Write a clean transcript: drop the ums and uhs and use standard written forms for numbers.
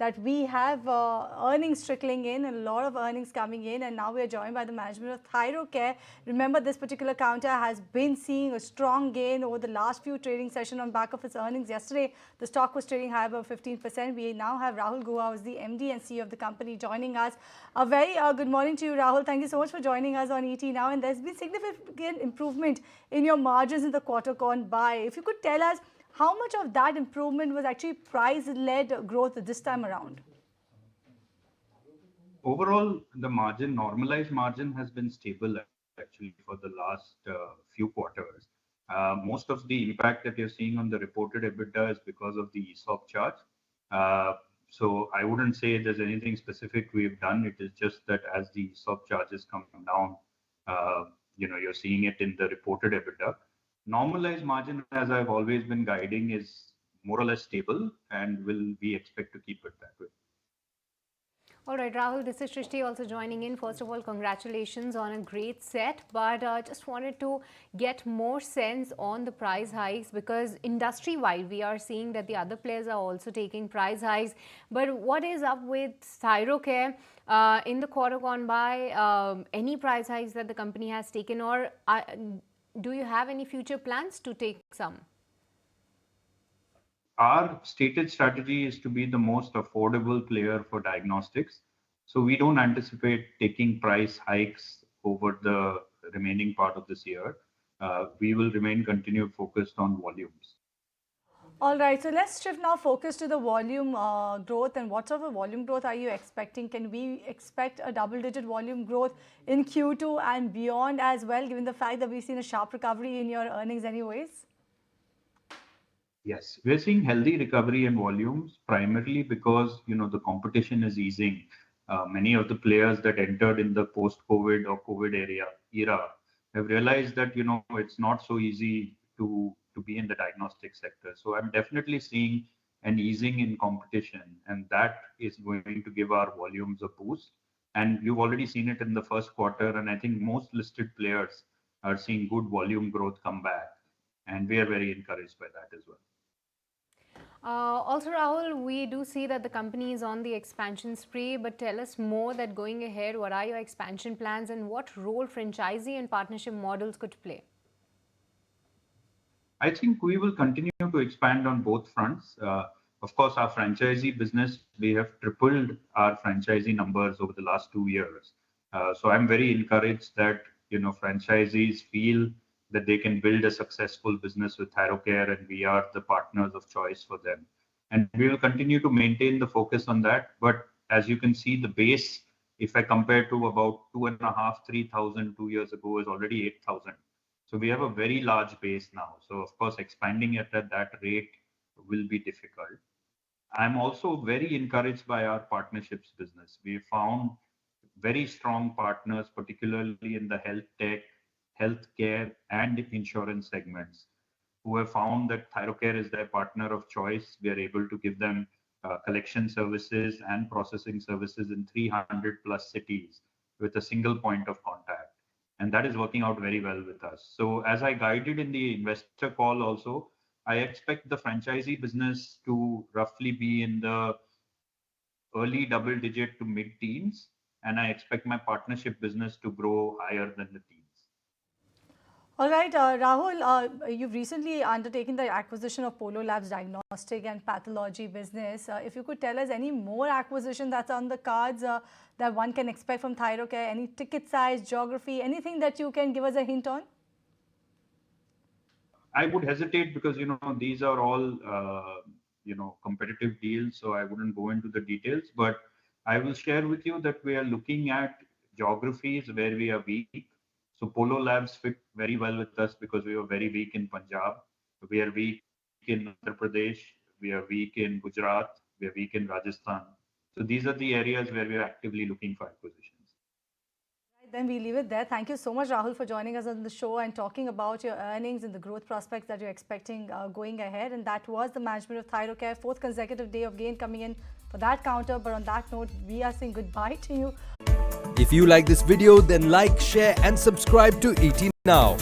that we have earnings trickling in, a lot of earnings coming in, and now we are joined by the management of Thyrocare. Remember, this particular counter has been seeing a strong gain over the last few trading sessions on back of its earnings. Yesterday, the stock was trading high above 15%. We now have Rahul Guha, who is the MD and CEO of the company, joining us. A very good morning to you, Rahul. Thank you so much for joining us on ET Now. And there's been significant improvement in your margins in the quarter gone by. If you could tell us how much of that improvement was actually price-led growth this time around? Overall, the margin, normalized margin, has been stable actually for the last few quarters. Most of the impact that you're seeing on the reported EBITDA is because of the ESOP charge. So I wouldn't say there's anything specific we've done. It is just that as the ESOP charges come down, you're seeing it in the reported EBITDA. Normalized margin, as I've always been guiding, is more or less stable, and we expect to keep it that way. All right, Rahul, this is Shrishti also joining in. First of all, congratulations on a great set, but just wanted to get more sense on the price hikes, because industry-wide we are seeing that the other players are also taking price hikes. But what is up with Thyrocare in the quarter gone by? Any price hikes that the company has taken, or do you have any future plans to take some? Our stated strategy is to be the most affordable player for diagnostics. So we don't anticipate taking price hikes over the remaining part of this year. We will remain continued focused on volumes. All right, so let's shift now focus to the volume growth. And what sort of volume growth are you expecting? Can we expect a double-digit volume growth in Q2 and beyond as well, given the fact that we've seen a sharp recovery in your earnings anyways? Yes, we're seeing healthy recovery in volumes, primarily because the competition is easing. Many of the players that entered in the post-COVID or COVID era have realized that it's not so easy to be in the diagnostic sector. So I'm definitely seeing an easing in competition, and that is going to give our volumes a boost. And you've already seen it in the first quarter, and I think most listed players are seeing good volume growth come back, and we are very encouraged by that as well. Also, Rahul, we do see that the company is on the expansion spree, but tell us more that going ahead, what are your expansion plans and what role franchisee and partnership models could play? I think we will continue to expand on both fronts. Of course, our franchisee business, we have tripled our franchisee numbers over the last 2 years. So I'm very encouraged that franchisees feel that they can build a successful business with Thyrocare, and we are the partners of choice for them. And we will continue to maintain the focus on that. But as you can see, the base, if I compare to about 2,500, 3,000 2 years ago, is already 8,000. So we have a very large base now. So of course, expanding it at that rate will be difficult. I'm also very encouraged by our partnerships business. We found very strong partners, particularly in the health tech, healthcare, and insurance segments, who have found that Thyrocare is their partner of choice. We are able to give them collection services and processing services in 300 plus cities with a single point of contact. And that is working out very well with us. So as I guided in the investor call also, I expect the franchisee business to roughly be in the early double-digit to mid-teens, and I expect my partnership business to grow higher than the teens. All right, Rahul, you've recently undertaken the acquisition of Polo Labs diagnostic and pathology business. If you could tell us any more acquisition that's on the cards that one can expect from Thyrocare, any ticket size, geography, anything that you can give us a hint on? I would hesitate because, these are all, competitive deals, so I wouldn't go into the details. But I will share with you that we are looking at geographies where we are weak. So Polo Labs fit very well with us because we were very weak in Punjab. We are weak in Uttar Pradesh. We are weak in Gujarat. We are weak in Rajasthan. So these are the areas where we are actively looking for acquisitions. Right, then we leave it there. Thank you so much, Rahul, for joining us on the show and talking about your earnings and the growth prospects that you're expecting going ahead. And that was the management of Thyrocare, 4th consecutive day of gain coming in for that counter. But on that note, we are saying goodbye to you. If you like this video, then like, share and subscribe to ET Now.